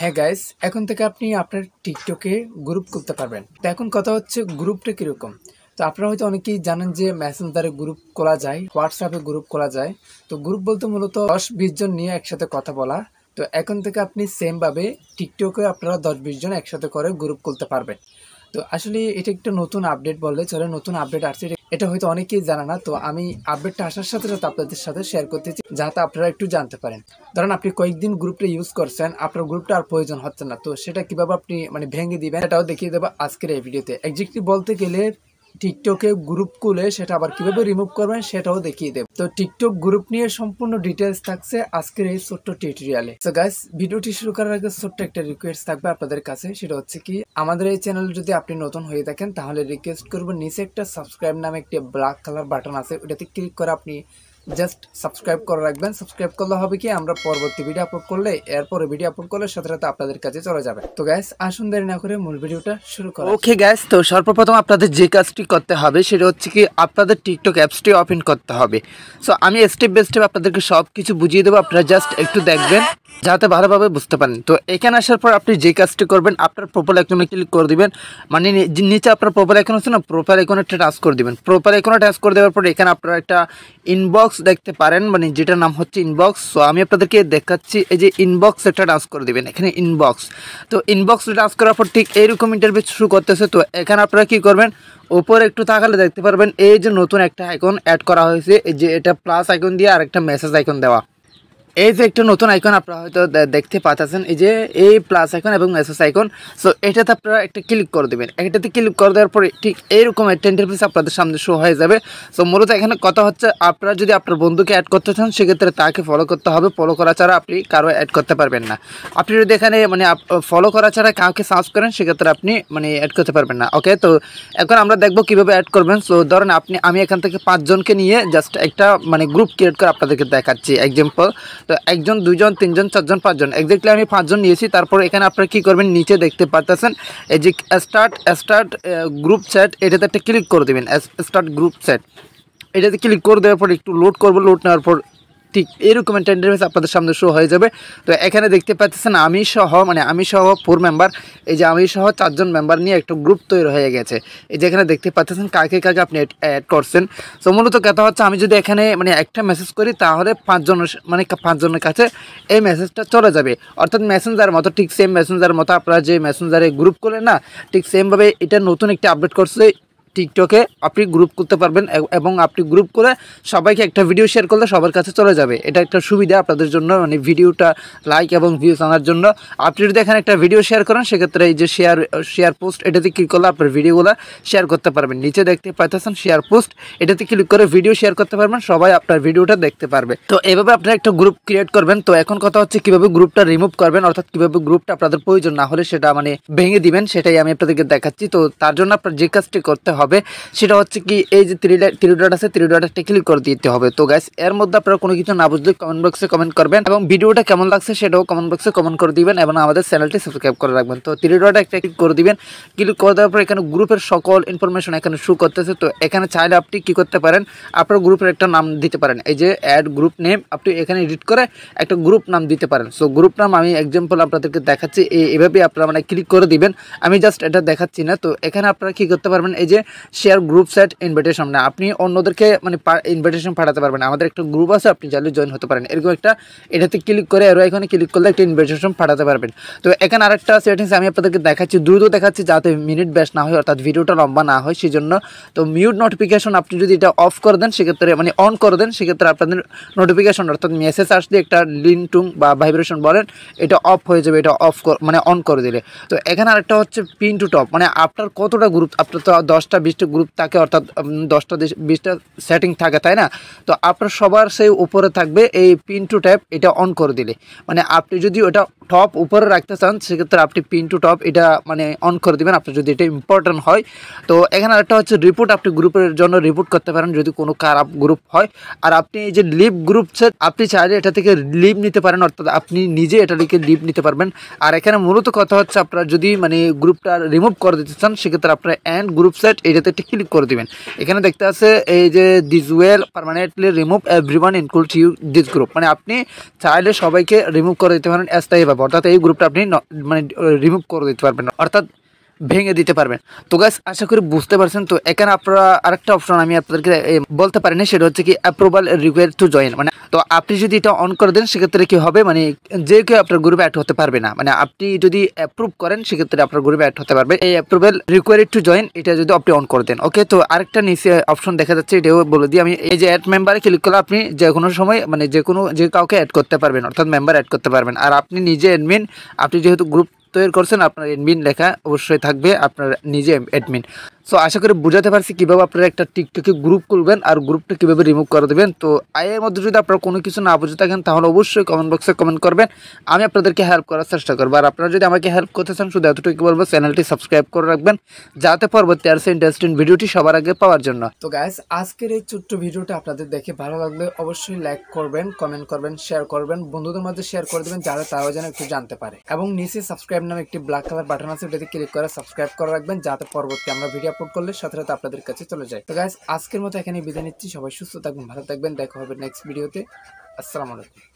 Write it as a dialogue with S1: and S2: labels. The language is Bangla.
S1: হ্যাঁ গাইস, এখন থেকে আপনি আপনার টিকটকে গ্রুপ করতে পারবেন। তো এখন কথা হচ্ছে গ্রুপটা কিরকম। তো আপনারা হয়তো অনেকেই জানেন যে মেসেঞ্জারে গ্রুপ করা যায়, হোয়াটসঅ্যাপে গ্রুপ করা যায়। তো গ্রুপ বলতে মূলত 10-20 জন নিয়ে একসাথে কথা বলা। তো এখন থেকে আপনি সেম ভাবে টিকটকে আপনারা 10-20 জন একসাথে করে গ্রুপ করতে পারবেন। তো আসলে এটা একটা নতুন আপডেট বললে চলে, নতুন আপডেট আসছে, এটা হয়তো অনেকেই জানা না। তো আমি আপডেটটা আসার সাথে সাথে আপনাদের সাথে শেয়ার করতেছি, যাতে আপনারা একটু জানতে পারেন। ধরেন আপনি কয়েকদিন গ্রুপটা ইউজ করছেন, আপনার গ্রুপটা আর প্রয়োজন হচ্ছে না, তো সেটা কিভাবে আপনি ভেঙে দিবেন সেটাও দেখিয়ে দেবো আজকের এই ভিডিওতে। এক্স্যাক্টলি বলতে গেলে টিকটকে গ্রুপ খুলে সেটা আবার কিভাবে রিমুভ করবেন সেটাও দেখিয়ে দেব। তো টিকটক গ্রুপ নিয়ে সম্পূর্ণ ডিটেলস থাকছে আজকের এই ছোট্ট টিউটোরিয়ালে। সো গাইস, ভিডিওটি শুরু করার আগে ছোট্ট একটা রিকোয়েস্ট থাকবে আপনাদের কাছে, সেটা হচ্ছে কি, আমাদের এই চ্যানেল যদি আপনি নতুন হয়ে থাকেন তাহলে রিকোয়েস্ট করবো, নিচে একটা সাবস্ক্রাইব নামে একটা ব্ল্যাক কালার বাটন আছে, ওটাতে ক্লিক করে আপনি জাস্ট সাবস্ক্রাইব করে রাখবেন। সাবস্ক্রাইব করলে হবে কি, আমরা পরবর্তী ভিডিও আপলোড করলে, এরপরে ভিডিও আপলোড করলে সাথে সাথে আপনাদের কাছে চলে যাবে। তো গাইস, আসুন দেরি না করে মূল ভিডিওটা শুরু করা। ওকে গাইস, তো সর্বপ্রথম আপনাদের যে কাজটি করতে হবে সেটা হচ্ছে কি, আপনাদের টিকটক অ্যাপসটি ওপেন করতে হবে। সো আমি স্টেপ বাই স্টেপ আপনাদেরকে সব কিছু বুঝিয়ে দেবো, আপনারা জাস্ট একটু দেখবেন যাতে ভালোভাবে বুঝতে পারেন। তো এখানে আসার পর আপনি যে কাজটি করবেন, আপনার প্রোফাইল আইকনে ক্লিক করে দিবেন। মানে নিচে আপনার প্রোফাইল আইকন আছে না, প্রোফাইল আইকনে একটা টাচ করে দিবেন। প্রোফাইল আইকনে টাচ করে দেওয়ার পর এখানে আপনারা একটা ইনবক্স দেখতে পারেন, মানে যেটার নাম হচ্ছে ইনবক্স। সো আমি আপনাদেরকে দেখাচ্ছি, এই যে ইনবক্স একটা টাচ করে দিবেন, এখানে ইনবক্স। তো ইনবক্স টাচ করার পর ঠিক এইরকম ইন্টারভিউ শুরু করতেছে। তো এখানে আপনারা কি করবেন, উপরে একটু তাকালে দেখতে পারবেন এই যে নতুন একটা আইকন অ্যাড করা হয়েছে, এই যে এটা প্লাস আইকন দিয়ে আর একটা মেসেজ আইকন দেওয়া। এই যে একটা নতুন আইকন আপনারা হয়তো দেখতে পাচ্ছেন, এই যে এই প্লাস আইকন এবং মেসেজ আইকন। সো এটাতে আপনারা একটা ক্লিক করে দেবেন। এটাতে ক্লিক করে দেওয়ার পরে ঠিক এইরকম একটা ইন্টারফেস আপনাদের সামনে শো হয়ে যাবে। সো মূলত এখানে কথা হচ্ছে, আপনারা যদি আপনার বন্ধুকে অ্যাড করতে চান সেক্ষেত্রে তাকে ফলো করতে হবে। ফলো করা ছাড়া আপনি কারো অ্যাড করতে পারবেন না। আপনি যদি এখানে ফলো করা ছাড়া কাউকে সার্চ করেন সেক্ষেত্রে আপনি অ্যাড করতে পারবেন না। ওকে, তো এখন আমরা দেখবো কিভাবে অ্যাড করবেন। সো ধরেন আমি এখান থেকে 5 জনকে নিয়ে জাস্ট একটা গ্রুপ ক্রিয়েট করে আপনাদেরকে দেখাচ্ছি এক্সাম্পল। তো 1 জন 2 জন 3 জন 4 জন 5 জন, এক্স্যাক্টলি আমি 5 জন নিয়েছি। তারপর এখানে আপনারা কি করবেন, নিচে দেখতে পাচ্ছেন এই যে স্টার্ট গ্রুপ চ্যাট, এটাতে একটা ক্লিক করে দেবেন। স্টার্ট গ্রুপ চ্যাট, এটাতে ক্লিক করে দেওয়ার পর একটু লোড করবো। লোড নেওয়ার পর ঠিক এরকম একটা ইন্টারফেস আপনাদের সামনে শো হয়ে যাবে। তো এখানে দেখতে পাচ্ছেন আমি সহ 4 মেম্বার, এই যে আমি সহ 4 জন মেম্বার নিয়ে একটা গ্রুপ তৈরি হয়ে গেছে। এই যে এখানে দেখতে পাচ্ছেন কাকে কাকে আপনি অ্যাড করছেন। সো মূলত কথা হচ্ছে, আমি যদি এখানে একটা মেসেজ করি তাহলে 5 জনের কাছে এই মেসেজটা চলে যাবে। অর্থাৎ মেসেঞ্জার মতো, ঠিক সেম মেসেঞ্জার মতো আপনারা যে মেসেঞ্জারে গ্রুপ করলেন না, ঠিক সেমভাবে এটা নতুন একটা আপডেট করছে টিকটকে, আপনি গ্রুপ করতে পারবেন এবং আপনি গ্রুপ করে সবাইকে একটা ভিডিও শেয়ার করলে সবার কাছে চলে যাবে। এটা একটা সুবিধা আপনাদের জন্য, ভিডিওটা লাইক এবং ভিউজ আনার জন্য। আপনি যদি এখানে একটা ভিডিও শেয়ার করেন সেক্ষেত্রে এই যে শেয়ার পোস্ট, এটাতে ক্লিক করলে আপনার ভিডিওগুলো শেয়ার করতে পারবেন। নিচে দেখতে পাচ্ছেন শেয়ার পোস্ট, এটাতে ক্লিক করে ভিডিও শেয়ার করতে পারবেন, সবাই আপনার ভিডিওটা দেখতে পারবে। তো এভাবে আপনারা একটা গ্রুপ ক্রিয়েট করবেন। তো এখন কথা হচ্ছে কিভাবে গ্রুপটা রিমুভ করবেন, অর্থাৎ কিভাবে গ্রুপটা আপনাদের প্রয়োজন না হলে সেটা ভেঙে দিবেন, সেটাই আমি আপনাদেরকে দেখাচ্ছি। তো তার জন্য আপনার যে কাজটি করতে হবে সেটা হচ্ছে কি, এই যে 3 ডট আছে, 3 ডটে ক্লিক করে দিতে হবে। তো গাইস, এর মধ্যে আপনারা কোনো কিছু না বুঝলে কমেন্ট বক্সে কমেন্ট করবেন এবং ভিডিওটা কেমন লাগছে সেটাও কমেন্ট বক্সে কমেন্ট করে দিবেন এবং আমাদের চ্যানেলটি সাবস্ক্রাইব করে রাখবেন। তো 3 ডটে একটা ক্লিক করে দিবেন। ক্লিক করে দেওয়ার পর এখানে গ্রুপের সকল ইনফরমেশন এখানে শো করতেছে। তো এখানে চাইলে আপনি কি করতে পারেন, আপনার গ্রুপের একটা নাম দিতে পারেন, এই যে অ্যাড গ্রুপ নেম, আপনি এখানে এডিট করে একটা গ্রুপ নাম দিতে পারেন। সো গ্রুপ নাম আমি এক্সাম্পল আপনাদেরকে দেখাচ্ছি, এইভাবে আপনারা ক্লিক করে দিবেন। আমি জাস্ট এটা দেখাচ্ছি না। তো এখানে আপনারা কি করতে পারবেন, এই যে শেয়ার গ্রুপ সেট ইনভিটেশন, না আপনি অন্যদেরকে ইনভিটেশন পাঠাতে পারবেন। আমাদের একটা গ্রুপ আছে, আপনি চাইলে জয়েন হতে পারেন। এরকম একটা, এটাতে ক্লিক করে আরও এখানে ক্লিক করলে একটা ইনভিটেশন পাঠাতে পারবেন। তো এখানে আরেকটা সেটিংস আমি আপনাদেরকে দেখাচ্ছি, দ্রুত দেখাচ্ছি যাতে মিনিট বেশ না হয়, অর্থাৎ ভিডিওটা লম্বা না হয় সেজন্য। তো মিউট নোটিফিকেশন আপনি যদি এটা অফ করে দেন সেক্ষেত্রে, অন করে দেন সেক্ষেত্রে আপনাদের নোটিফিকেশন, অর্থাৎ মেসেজ আসলে একটা লিনটুং বা ভাইব্রেশন বলেন, এটা অফ হয়ে যাবে, এটা অন করে দিলে। তো এখানে আরেকটা হচ্ছে পিন টু টপ, আপনার কতটা গ্রুপ, আপনার তো 10টা-20টা গ্রুপ থাকে, অর্থাৎ 10টা-20টা সেটিং থাকে, তাই না? তো আপনার সবার সেই উপরে থাকবে এই পিন টু ট্যাপ, এটা অন করে দিলে, আপনি যদি ওটা টপ উপরে রাখতে চান সেক্ষেত্রে আপনি পিন টু টপ এটা অন করে দিবেন, আপনার যদি এটা ইম্পর্টেন্ট হয়। তো এখানে আরেকটা হচ্ছে রিপোর্ট, আপনি গ্রুপের জন্য রিপোর্ট করতে পারেন যদি কোনো খারাপ গ্রুপ হয়। আর আপনি এই যে লিভ গ্রুপ সেট, আপনি চাইলে এটা থেকে লিভ নিতে পারেন, অর্থাৎ আপনি নিজে এটা থেকে লিভ নিতে পারবেন। আর এখানে মূলত কথা হচ্ছে, আপনারা যদি গ্রুপটা রিমুভ করে দিতে চান সেক্ষেত্রে আপনারা এন্ড গ্রুপ সেট
S2: এইটাতে একটু ক্লিক করে দিবেন। এখানে দেখতে আছে এই যে this will permanently remove everyone include you this group, মানে আপনি চাইলে সবাইকে রিমুভ করে দিতে পারেন স্থায়ীভাবে, অর্থাৎ এই গ্রুপটা আপনি মানে রিমুভ করে দিতে পারবেন, অর্থাৎ ভেঙে দিতে পারবেন। তো গাইস আশা করি বুঝতে পারছেন। তো এখানে আপনারা আরেকটা অপশন আমি আপনাদেরকে বলতে পারিনি, সেটা হচ্ছে কি অ্যাপ্রুভাল রিকোয়ার্ড টু জয়েন, মানে তো আপনি যদি এটা অন করে দেন সেক্ষেত্রে কি হবে, মানে যে কেউ আপনার গ্রুপে অ্যাড হতে পারবে না, মানে আপনি যদি অ্যাপ্রুভ করেন সেক্ষেত্রে আপনার গ্রুপে অ্যাড হতে পারবে। এই অ্যাপ্রুভাল রিকোয়ার্ড টু জয়েন এটা যদি আপনি অন করে দেন। ওকে, তো আরেকটা নিচে অপশন দেখা যাচ্ছে, এটাও বলে দিই আমি। এই যে অ্যাড মেম্বারে ক্লিক করলে আপনি যে কোনো সময় মানে যে কাউকে অ্যাড করতে পারবেন, অর্থাৎ মেম্বার অ্যাড করতে পারবেন। আর আপনি নিজে অ্যাডমিন, আপনি যেহেতু গ্রুপ তৈরি করছেন আপনার অ্যাডমিন লেখা অবশ্যই থাকবে, আপনার নিজে অ্যাডমিন। সো আশা করি বুঝাতে পারছি কীভাবে আপনারা একটা টিকটকে গ্রুপ খুলবেন আর গ্রুপটা কীভাবে রিমুভ করে দেবেন। তো এর মধ্যে যদি আপনারা কোনো কিছু না বুঝে থাকেন তাহলে অবশ্যই কমেন্ট বক্সে কমেন্ট করবেন, আমি আপনাদেরকে হেল্প করার চেষ্টা করবো। আর আপনারা যদি আমাকে হেল্প করতে চান শুধু এতটুকু বলবো, চ্যানেলটি সাবস্ক্রাইব করে রাখবেন যাতে পরবর্তী আর ইন্টারেস্টিং ভিডিওটি সবার আগে পাওয়ার জন্য।
S1: তো গাইস আজকের এই ছোট্ট ভিডিওটা আপনাদের দেখে ভালো লাগলে অবশ্যই লাইক করবেন, কমেন্ট করবেন, শেয়ার করবেন, বন্ধুদের মধ্যে শেয়ার করে দেবেন যারা তারাও যেন একটু জানতে পারে। এবং নিচে সাবস্ক্রাইব নামে একটি ব্ল্যাক কালার বাটন আছে, ওটাতে ক্লিক করে সাবস্ক্রাইব করে রাখবেন যাতে পরবর্তী আমরা ভিডিও আপলোড করলে সাথে সাথে আপনাদের কাছে চলে যায়। তো গাইস আজকের মতো এখানে বিদায় নিচ্ছি, সবাই সুস্থ থাকবেন, ভালো থাকবেন, দেখা হবে নেক্সট ভিডিওতে। আসসালামু আলাইকুম।